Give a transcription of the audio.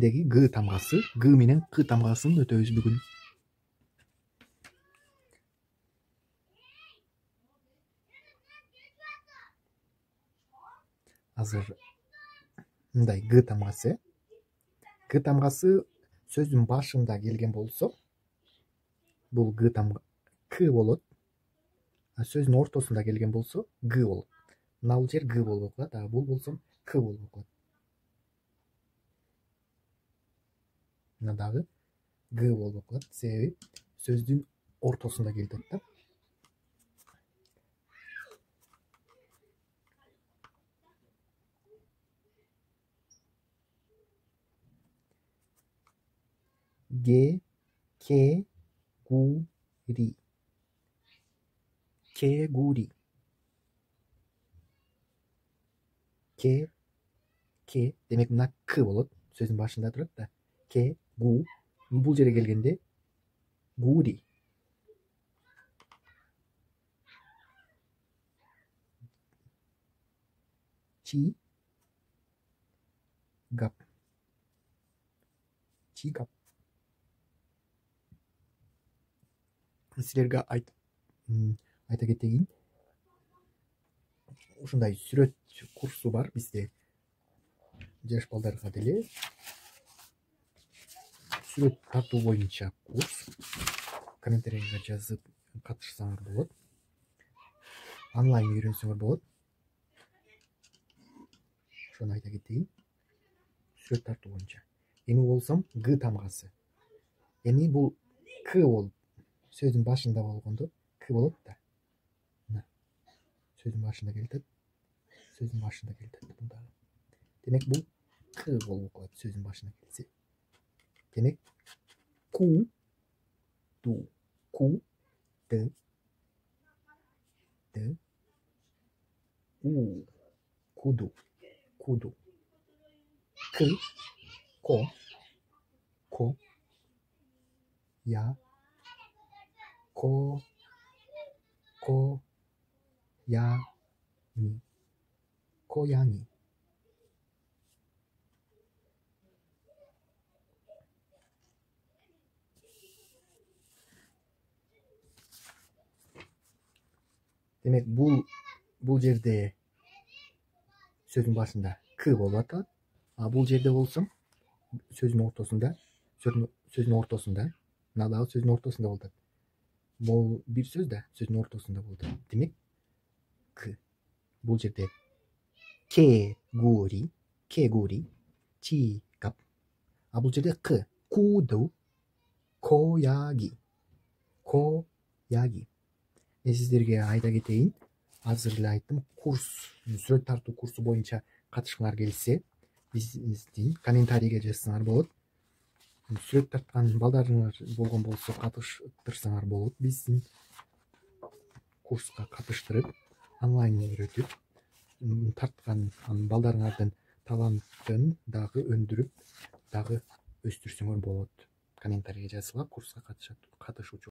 Деги Г тамгасы, Г менен К тамгасын өтөбүз бүгүн. Азыр мындай Г тамгасы. Г тамгасы сөздүн башында келген болсо, бул Г тамга К болот. А сөздүн ортосунда келген болсо, Г болот. Мына жер Г болуп калат, а бул болсо К болуп калат. Мына дагы Г болуп калат, себеби сөздүн ортосунда келип атат да. Г, К, Гу, Ри. Кегури. К, демек мына К болот. Сөздүн башында турат да. К, Гу. Бул жерге келгенде Гури. Чи, Гап. Чи, Гап. Силерге айта кетейин, ушундай сүрөт курсу бар бизде. Жаш балдарга деле сүрөт тартуу боюнча курс. Комментарийге жазып катышсаңар болот. Онлайн үйрөнсөңөр болот. Ошону айта кетейин. Сүрөт тартуу боюнча. Эми болсом Г тамгасы. Эми бул К болуп, сөздүн башында болгондо К болот да. Мына сөздүн башында келет. Сөздүн башында келет бул. Демек бул К болуп калат сөздүн башына келсе. Демек ку, ду, ку, д, у, куду, куду. К, ко, я, ко, я, ни, кояни. Демек бул жерде сөздүн башында К болуп атат, а бул жерде болсом сөздүн ортосунда, мына дагы сөздүн ортосунда болуп атат. Бул бир сөз да сөздүн ортосунда болуп атат. Демек К. Бул жерде кегури, чи, кап. А бул жерде К. Куду, кояги. Мен сиздерге айта кетейин, азыр эле айттым, курс, сүрөт тартуу курсу боюнча катышкыңар келсе, биздин комментарийге жазсаңар болот. Сүрөт тарткан балдарыңар болгон болсо катыштырсаңар болот. Биздин курска катыштырып, онлайн үйрөтүп, тарткан балдарыңардын талантын дагы өндүрүп, дагы өстүрсөңөр болот. Комментарийге жазсаңар курска катышучу